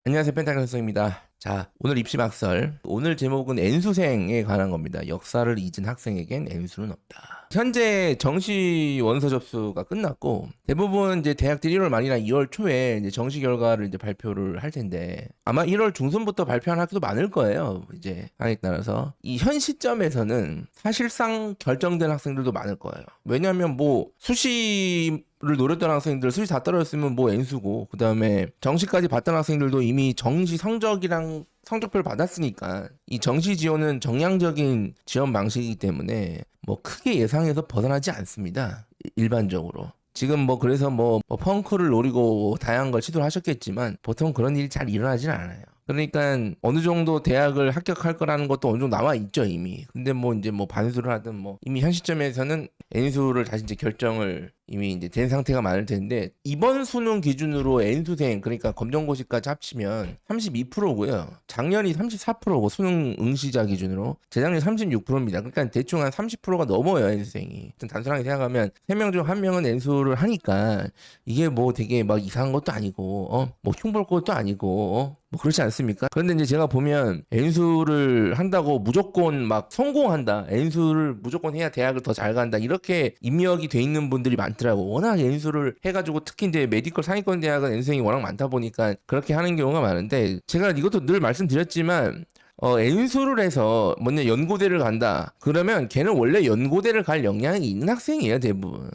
안녕하세요. 펜타곤 선생입니다. 자, 오늘 입시막설. 오늘 제목은 N수생에 관한 겁니다. 역사를 잊은 학생에겐 N수는 없다. 현재 정시 원서 접수가 끝났고, 대부분 이제 대학들이 1월 말이나 2월 초에 이제 정시 결과를 이제 발표를 할 텐데, 아마 1월 중순부터 발표하는 학교도 많을 거예요. 이제, 학에 따라서. 이 현 시점에서는 사실상 결정된 학생들도 많을 거예요. 왜냐면 뭐, 수시를 노렸던 학생들 수시 다 떨어졌으면 뭐 N수고, 그 다음에 정시까지 봤던 학생들도 이미 정시 성적이랑 성적표를 받았으니까 이 정시 지원은 정량적인 지원 방식이기 때문에 뭐 크게 예상해서 벗어나지 않습니다. 일반적으로. 지금 뭐 그래서 뭐 펑크를 노리고 다양한 걸 시도를 하셨겠지만 보통 그런 일이 잘 일어나진 않아요. 그러니까 어느 정도 대학을 합격할 거라는 것도 어느 정도 나와 있죠 이미. 근데 뭐 이제 뭐 반수를 하든 뭐 이미 현 시점에서는 N수를 다시 이제 결정을 이미 이제 된 상태가 많을 텐데, 이번 수능 기준으로 N수생 그러니까 검정고시까지 합치면 32%고요. 작년이 34%고 수능 응시자 기준으로 재작년 36%입니다. 그러니까 대충 한 30%가 넘어요 N수생이. 단순하게 생각하면 3명 중 1명은 N수를 하니까 이게 뭐 되게 막 이상한 것도 아니고 뭐 흉볼 것도 아니고 뭐 그렇지 않습니까? 그런데 이제 제가 보면 N수를 한다고 무조건 막 성공한다, N수를 무조건 해야 대학을 더 잘 간다, 이렇게 입력이 돼 있는 분들이 많더라고. 워낙 N수를 해가지고 특히 이제 메디컬 상위권 대학은 N수생이 워낙 많다 보니까 그렇게 하는 경우가 많은데, 제가 이것도 늘 말씀드렸지만 N수를 해서 뭐냐 연고대를 간다 그러면 걔는 원래 연고대를 갈 역량이 있는 학생이에요 대부분.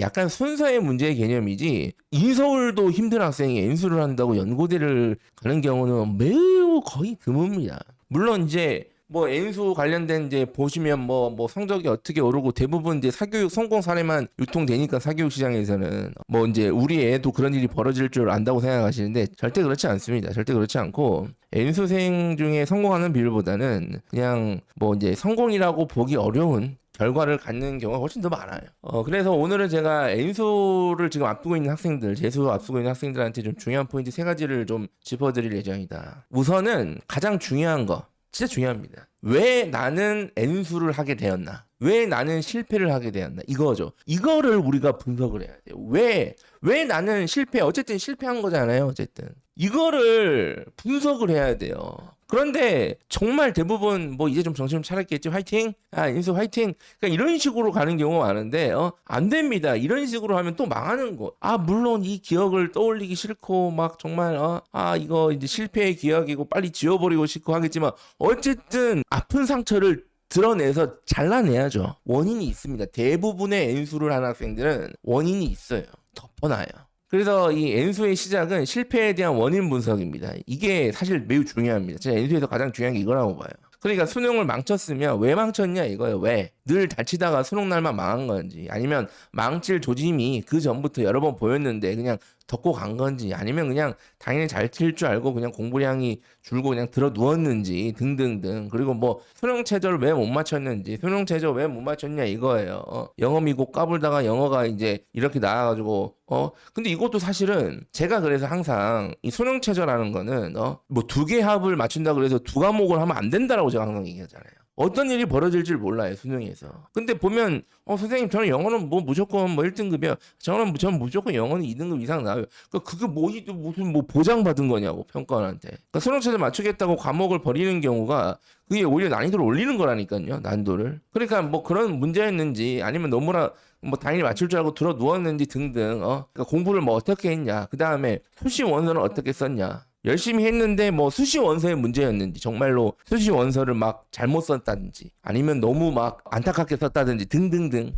약간 순서의 문제의 개념이지, 인서울도 힘든 학생이 N수를 한다고 연고대를 가는 경우는 매우 거의 드뭅니다. 물론 이제 뭐 N수 관련된 이제 보시면 뭐 성적이 어떻게 오르고 대부분 이제 사교육 성공 사례만 유통되니까 사교육 시장에서는 뭐 이제 우리 애도 그런 일이 벌어질 줄 안다고 생각하시는데 절대 그렇지 않습니다. 절대 그렇지 않고 N수생 중에 성공하는 비율보다는 그냥 뭐 이제 성공이라고 보기 어려운 결과를 갖는 경우가 훨씬 더 많아요. 그래서 오늘은 제가 N수를 지금 앞두고 있는 학생들, 재수 앞두고 있는 학생들한테 좀 중요한 포인트 3가지를 좀 짚어드릴 예정이다. 우선은 가장 중요한 거, 진짜 중요합니다. 왜 나는 N수를 하게 되었나? 왜 나는 실패를 하게 되었나? 이거죠. 이거를 우리가 분석을 해야 돼요. 왜 나는 어쨌든 실패한 거잖아요. 어쨌든. 이거를 분석을 해야 돼요. 그런데 정말 대부분 뭐 이제 좀 정신 좀 차렸겠지, 화이팅, 인수 화이팅, 그러니까 이런 식으로 가는 경우가 많은데 안 됩니다. 이런 식으로 하면 또 망하는 거. 물론 이 기억을 떠올리기 싫고 막 정말 이거 이제 실패의 기억이고 빨리 지워버리고 싶고 하겠지만 어쨌든 아픈 상처를 드러내서 잘라내야죠. 원인이 있습니다. 대부분의 N수를 한 학생들은 원인이 있어요. 덮어놔요. 그래서 이 N수의 시작은 실패에 대한 원인 분석입니다. 이게 사실 매우 중요합니다. 제가 N수에서 가장 중요한 게 이거라고 봐요. 그러니까 수능을 망쳤으면 왜 망쳤냐 이거예요. 왜? 늘 잘 치다가 수능 날만 망한 건지, 아니면 망칠 조짐이 그 전부터 여러 번 보였는데 그냥 덮고 간 건지, 아니면 그냥 당연히 잘 칠 줄 알고 그냥 공부량이 줄고 그냥 들어 누웠는지 등등등. 그리고 뭐 수능 최저를 왜 못 맞췄는지, 수능 최저 왜 못 맞췄냐 이거예요. 영어 미국 까불다가 영어가 이제 이렇게 나와가지고 근데 이것도 사실은 제가 그래서 항상 이 수능 최저라는 거는 뭐 2개 합을 맞춘다 그래서 2과목을 하면 안 된다라고 제가 항상 얘기하잖아요. 어떤 일이 벌어질지 몰라요 수능에서. 근데 보면 선생님 저는 영어는 뭐 무조건 뭐 1등급이야. 저는 무조건 영어는 2등급 이상 나와요. 그러니까 그게 무슨 뭐 보장받은 거냐고 평가원한테. 그러니까 수능 최저 맞추겠다고 과목을 버리는 경우가 그게 오히려 난이도를 올리는 거라니까요. 난도를. 그러니까 뭐 그런 문제였는지, 아니면 너무나 뭐 당연히 맞출 줄 알고 들어 누웠는지 등등. 그러니까 공부를 뭐 어떻게 했냐, 그 다음에 수시 원서는 어떻게 썼냐, 열심히 했는데 뭐 수시 원서의 문제였는지, 정말로 수시 원서를 막 잘못 썼다든지, 아니면 너무 막 안타깝게 썼다든지 등등등.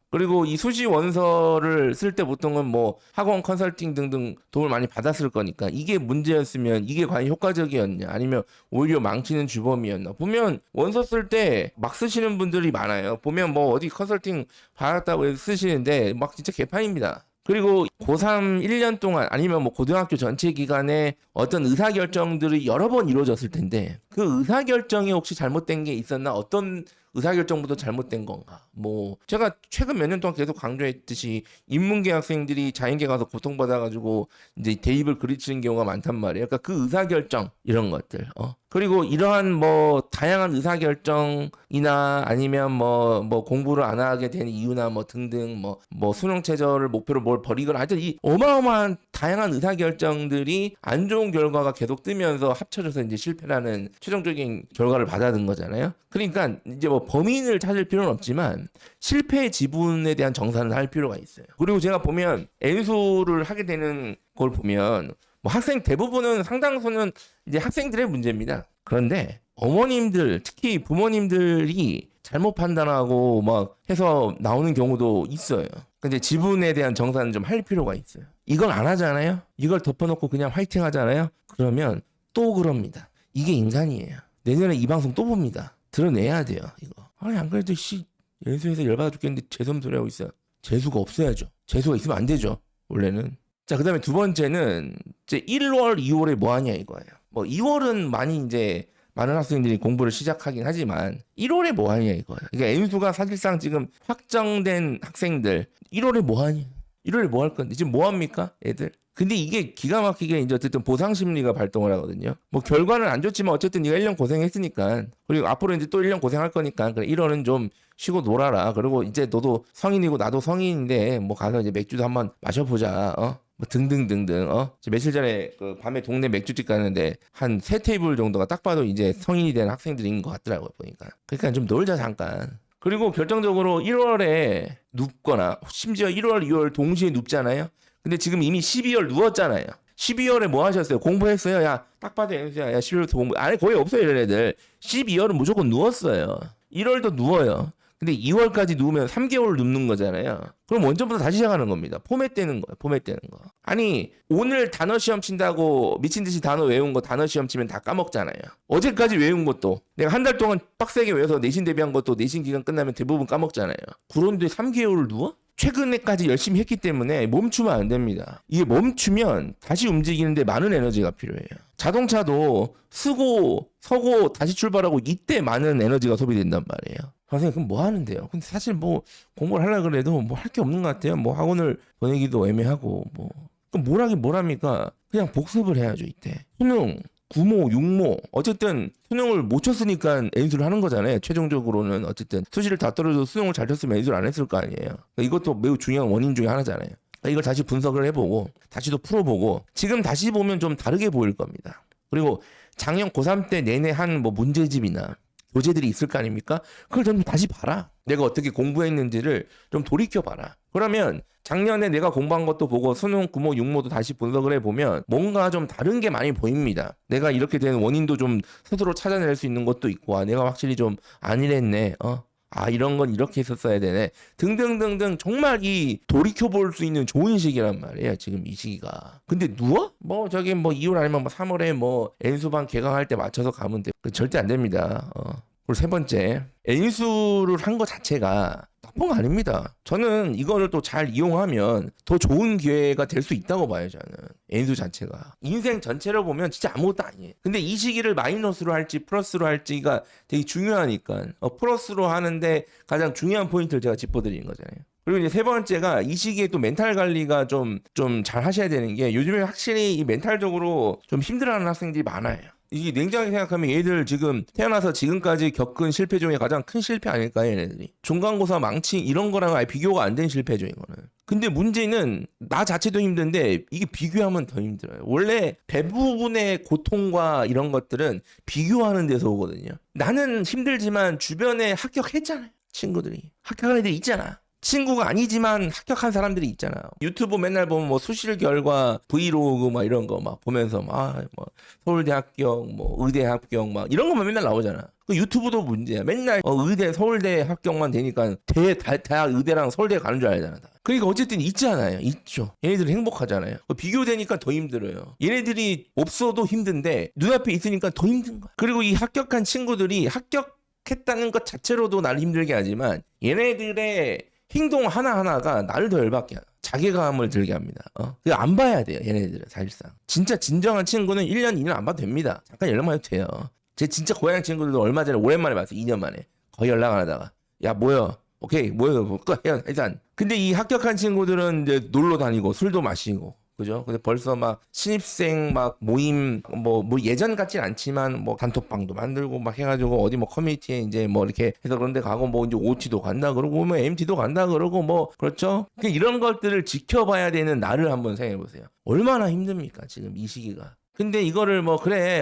그리고 이 수시 원서를 쓸 때 보통은 뭐 학원 컨설팅 등등 도움을 많이 받았을 거니까 이게 문제였으면 이게 과연 효과적이었냐, 아니면 오히려 망치는 주범이었나. 보면 원서 쓸 때 막 쓰시는 분들이 많아요. 보면 뭐 어디 컨설팅 받았다고 해서 쓰시는데 막 진짜 개판입니다. 그리고 고3 1년 동안, 아니면 뭐 고등학교 전체 기간에 어떤 의사결정들이 여러 번 이루어졌을 텐데 그 의사결정이 혹시 잘못된 게 있었나, 어떤 의사결정부터 잘못된 건가? 뭐 제가 최근 몇 년 동안 계속 강조했듯이 인문계 학생들이 자연계 가서 고통받아가지고 이제 대입을 그르치는 경우가 많단 말이에요. 그러니까 그 의사결정 이런 것들. 그리고 이러한 뭐 다양한 의사결정이나 아니면 뭐 공부를 안 하게 된 이유나 뭐 등등 뭐 수능 최저를 목표로 뭘 버리거나 하여튼 이 어마어마한 다양한 의사결정들이 안 좋은 결과가 계속 뜨면서 합쳐져서 이제 실패라는 최종적인 결과를 받아든 거잖아요. 그러니까 이제 뭐 범인을 찾을 필요는 없지만 실패의 지분에 대한 정산을 할 필요가 있어요. 그리고 제가 보면 N수를 하게 되는 걸 보면 뭐 학생 대부분은 상당수는 이제 학생들의 문제입니다. 그런데 어머님들 특히 부모님들이 잘못 판단하고 막 해서 나오는 경우도 있어요. 근데 지분에 대한 정산은 좀 할 필요가 있어요. 이걸 안 하잖아요. 이걸 덮어놓고 그냥 화이팅 하잖아요. 그러면 또 그럽니다. 이게 인간이에요. 내년에 이 방송 또 봅니다. 드러내야 돼요. 이거. 아니 안 그래도 연수에서 열받아 죽겠는데 재수없는 소리 하고 있어요. 재수가 없어야죠. 재수가 있으면 안 되죠. 원래는. 자, 그 다음에 두 번째는 이제 1월, 2월에 뭐 하냐 이거예요. 뭐 2월은 많이 이제 많은 학생들이 공부를 시작하긴 하지만 1월에 뭐 하냐 이거예요. 그러니까 N수가 사실상 지금 확정된 학생들 1월에 뭐 하냐. 1월에 뭐 할 건데 지금 뭐 합니까 애들? 근데 이게 기가 막히게 이제 어쨌든 보상 심리가 발동을 하거든요. 뭐 결과는 안 좋지만 어쨌든 네가 1년 고생했으니까 그리고 앞으로 이제 또 1년 고생할 거니까 그래 1월은 좀 쉬고 놀아라. 그리고 이제 너도 성인이고 나도 성인인데 뭐 가서 이제 맥주도 한번 마셔보자. 뭐 등등등등. 며칠 전에 그 밤에 동네 맥주집 가는데 한 3테이블 정도가 딱 봐도 이제 성인이 된 학생들인 것 같더라고요 보니까. 그러니까 좀 놀자 잠깐. 그리고 결정적으로 1월에 눕거나 심지어 1월, 2월 동시에 눕잖아요. 근데 지금 이미 12월 누웠잖아요. 12월에 뭐 하셨어요? 공부했어요? 야, 딱 봐도 야 12월부터 공부. 아니 거의 없어요 이런 애들. 12월은 무조건 누웠어요. 1월도 누워요. 근데 2월까지 누우면 3개월 눕는 거잖아요. 그럼 원점부터 다시 시작하는 겁니다. 포맷되는 거예요. 포맷되는 거. 아니 오늘 단어 시험 친다고 미친 듯이 단어 외운 거 단어 시험 치면 다 까먹잖아요. 어제까지 외운 것도 내가 한 달 동안 빡세게 외워서 내신 대비한 것도 내신 기간 끝나면 대부분 까먹잖아요. 그런데 3개월을 누워? 최근에까지 열심히 했기 때문에 멈추면 안 됩니다. 이게 멈추면 다시 움직이는데 많은 에너지가 필요해요. 자동차도 쓰고 서고 다시 출발하고 이때 많은 에너지가 소비된단 말이에요. 선생님 그럼 뭐 하는데요? 근데 사실 뭐 공부를 하려고 그래도 뭐 할 게 없는 것 같아요. 뭐 학원을 보내기도 애매하고 뭐 그럼 뭘 하긴 뭘 합니까? 그냥 복습을 해야죠 이때. 수능 구모, 육모 어쨌든 수능을 못 쳤으니까 N수를 하는 거잖아요. 최종적으로는 어쨌든 수시를 다 떨어져도 수능을 잘 쳤으면 N수를 안 했을 거 아니에요. 그러니까 이것도 매우 중요한 원인 중에 하나잖아요. 그러니까 이걸 다시 분석을 해보고 다시 또 풀어보고 지금 다시 보면 좀 다르게 보일 겁니다. 그리고 작년 고3 때 내내 한 뭐 문제집이나 교재들이 있을 거 아닙니까? 그걸 좀 다시 봐라. 내가 어떻게 공부했는지를 좀 돌이켜봐라. 그러면 작년에 내가 공부한 것도 보고 수능, 구모, 육모도 다시 분석을 해보면 뭔가 좀 다른 게 많이 보입니다. 내가 이렇게 된 원인도 좀 스스로 찾아낼 수 있는 것도 있고 내가 확실히 좀 안 이랬네. 이런 건 이렇게 했었어야 되네. 등등등등 정말 이 돌이켜볼 수 있는 좋은 시기란 말이에요. 지금 이 시기가. 근데 누워? 뭐 2월 아니면 3월에 뭐 N수반 개강할 때 맞춰서 가면 돼. 절대 안 됩니다. 그리고 세 번째, N수를 한 거 자체가 나쁜 거 아닙니다. 저는 이거를 또 잘 이용하면 더 좋은 기회가 될 수 있다고 봐요. 저는 N수 자체가 인생 전체로 보면 진짜 아무것도 아니에요. 근데 이 시기를 마이너스로 할지 플러스로 할지가 되게 중요하니까 플러스로 하는데 가장 중요한 포인트를 제가 짚어드리는 거잖아요. 그리고 이제 세 번째가 이 시기에 또 멘탈 관리가 좀 잘 하셔야 되는 게 요즘에 확실히 이 멘탈적으로 좀 힘들어하는 학생들이 많아요. 이게 냉정하게 생각하면 얘들 지금 태어나서 지금까지 겪은 실패 중에 가장 큰 실패 아닐까요, 얘네들이? 중간고사 망치 이런 거랑 아예 비교가 안 된 실패죠, 이거는. 근데 문제는 나 자체도 힘든데 이게 비교하면 더 힘들어요. 원래 대부분의 고통과 이런 것들은 비교하는 데서 오거든요. 나는 힘들지만 주변에 합격했잖아요. 친구들이. 합격한 애들이 있잖아. 친구가 아니지만 합격한 사람들이 있잖아. 유튜브 맨날 보면 뭐 수실 결과 브이로그 막 이런 거 막 보면서 뭐 서울대 합격, 뭐 의대 합격 막 이런 거만 맨날 나오잖아. 그 유튜브도 문제야. 맨날 의대, 서울대 합격만 되니까 대학 의대랑 서울대 가는 줄 알잖아. 그러니까 어쨌든 있잖아요. 있죠. 얘네들은 행복하잖아요. 비교되니까 더 힘들어요. 얘네들이 없어도 힘든데 눈앞에 있으니까 더 힘든 거야. 그리고 이 합격한 친구들이 합격했다는 것 자체로도 나를 힘들게 하지만 얘네들의 행동 하나하나가 나를 더 열받게 하다. 자괴감을 들게 합니다. 그거 안 봐야 돼요. 얘네들은 사실상. 진짜 진정한 친구는 1년, 2년 안 봐도 됩니다. 잠깐 연락만 해도 돼요. 제 진짜 고향 친구들도 얼마 전에 오랜만에 봤어요. 2년 만에. 거의 연락 안 하다가 야 뭐야 오케이 뭐야 뭐 일단 근데 이 합격한 친구들은 이제 놀러 다니고 술도 마시고 그죠? 근데 벌써 막 신입생 막 모임 뭐 예전 같진 않지만 뭐 단톡방도 만들고 막 해가지고 어디 뭐 커뮤니티에 이제 뭐 이렇게 해서 그런 데 가고 뭐 이제 OT도 간다 그러고 뭐 MT도 간다 그러고 뭐 그렇죠? 이런 것들을 지켜봐야 되는 나를 한번 생각해 보세요. 얼마나 힘듭니까 지금 이 시기가. 근데 이거를 뭐 그래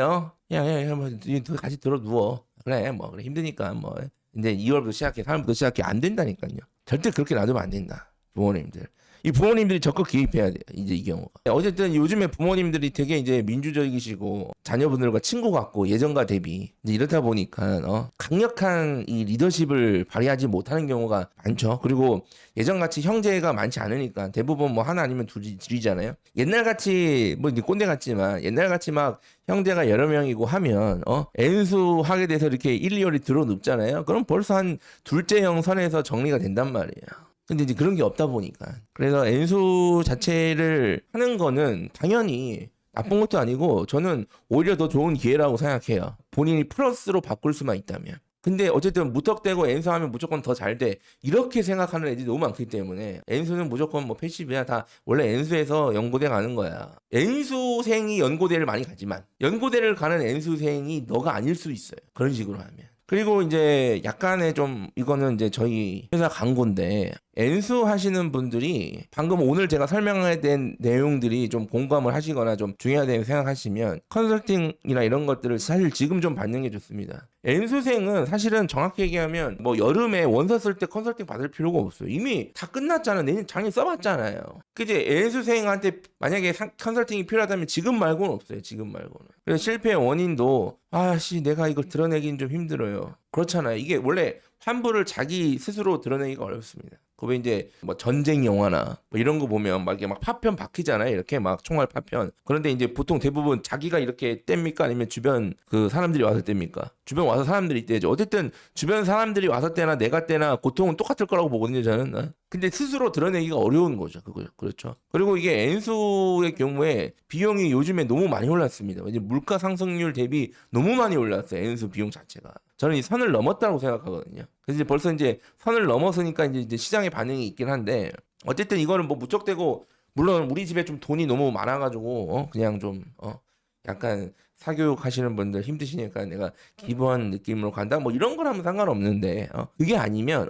야야야 뭐 같이 들어 누워 그래 뭐 그래 힘드니까 뭐 이제 2월부터 시작해 3월부터 시작해 안 된다니까요. 절대 그렇게 놔두면 안 된다. 부모님들. 이 부모님들이 적극 개입해야 돼요. 이제 이 경우가. 어쨌든 요즘에 부모님들이 되게 이제 민주적이시고 자녀분들과 친구 같고 예전과 대비 이제 이렇다 보니까 강력한 이 리더십을 발휘하지 못하는 경우가 많죠. 그리고 예전같이 형제가 많지 않으니까 대부분 뭐 하나 아니면 둘이잖아요. 옛날같이 뭐 이제 꼰대 같지만 옛날같이 막 형제가 여러 명이고 하면 N수 하게 돼서 이렇게 1, 2월이 들어눕잖아요. 그럼 벌써 한 둘째 형 선에서 정리가 된단 말이에요. 근데 이제 그런 게 없다 보니까. 그래서 N수 자체를 하는 거는 당연히 나쁜 것도 아니고 저는 오히려 더 좋은 기회라고 생각해요. 본인이 플러스로 바꿀 수만 있다면. 근데 어쨌든 무턱대고 N수 하면 무조건 더 잘 돼. 이렇게 생각하는 애들이 너무 많기 때문에 N수는 무조건 뭐 패시브야. 다 원래 N수에서 연고대 가는 거야. N수생이 연고대를 많이 가지만 연고대를 가는 N수생이 너가 아닐 수 있어요. 그런 식으로 하면. 그리고 이제 약간의 좀 이거는 이제 저희 회사 광고인데 N수 하시는 분들이 방금 오늘 제가 설명해 된 내용들이 좀 공감을 하시거나 좀 중요하다고 생각하시면 컨설팅이나 이런 것들을 사실 지금 좀 받는 게 좋습니다. N수생은 사실은 정확히 얘기하면 뭐 여름에 원서 쓸 때 컨설팅 받을 필요가 없어요. 이미 다 끝났잖아. 내년 작년 써봤잖아요. 그제 N수생한테 만약에 컨설팅이 필요하다면 지금 말고는 없어요. 지금 말고는. 그래서 실패의 원인도 아씨 내가 이걸 드러내긴 좀 힘들어요. 그렇잖아요. 이게 원래 환부를 자기 스스로 드러내기가 어렵습니다. 그게 이제 뭐 전쟁 영화나 뭐 이런 거 보면 막 이렇게 막 파편 박히잖아요. 이렇게 막 총알 파편. 그런데 이제 보통 대부분 자기가 이렇게 뗍니까? 아니면 주변 그 사람들이 와서 뗍니까? 주변 와서 사람들이 떼죠. 어쨌든 주변 사람들이 와서 떼나 내가 떼나 고통은 똑같을 거라고 보거든요. 저는. 근데 스스로 드러내기가 어려운 거죠. 그거 그렇죠. 그리고 이게 N수의 경우에 비용이 요즘에 너무 많이 올랐습니다. 이제 물가 상승률 대비 너무 많이 올랐어요. N수 비용 자체가. 저는 이 선을 넘었다고 생각하거든요. 그래서 이제 벌써 이제 선을 넘었으니까 이제 시장의 반응이 있긴 한데 어쨌든 이거는 뭐 무턱대고 물론 우리 집에 좀 돈이 너무 많아가지고 그냥 좀 약간 사교육 하시는 분들 힘드시니까 내가 기부한 느낌으로 간다 뭐 이런 거라면 상관없는데 그게 아니면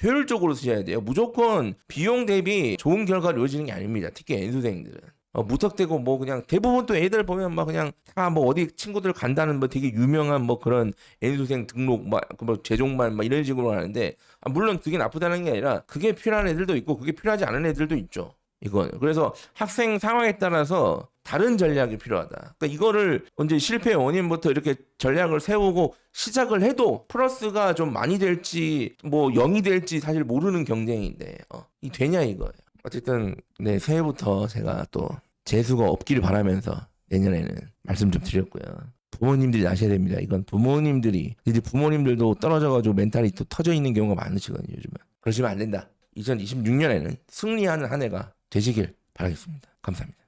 효율적으로 쓰셔야 돼요. 무조건 비용 대비 좋은 결과를 이루어지는 게 아닙니다. 특히 N수생들은. 무턱대고 뭐 그냥 대부분 또 애들 보면 막 그냥 다 뭐 어디 친구들 간다는 뭐 되게 유명한 뭐 그런 N수생 등록 뭐 재종만 막 이런 식으로 하는데 물론 그게 나쁘다는 게 아니라 그게 필요한 애들도 있고 그게 필요하지 않은 애들도 있죠. 이건 그래서 학생 상황에 따라서 다른 전략이 필요하다. 그러니까 이거를 언제 실패의 원인부터 이렇게 전략을 세우고 시작을 해도 플러스가 좀 많이 될지 뭐 0이 될지 사실 모르는 경쟁인데 이 되냐 이거예요. 어쨌든 네 새해부터 제가 또 재수가 없기를 바라면서 내년에는 말씀 좀 드렸고요. 부모님들이 아셔야 됩니다. 이건 부모님들이 이제 부모님들도 떨어져가지고 멘탈이 또 터져 있는 경우가 많으시거든요. 요즘은 그러시면 안 된다. 2026년에는 승리하는 한 해가 되시길 바라겠습니다. 감사합니다.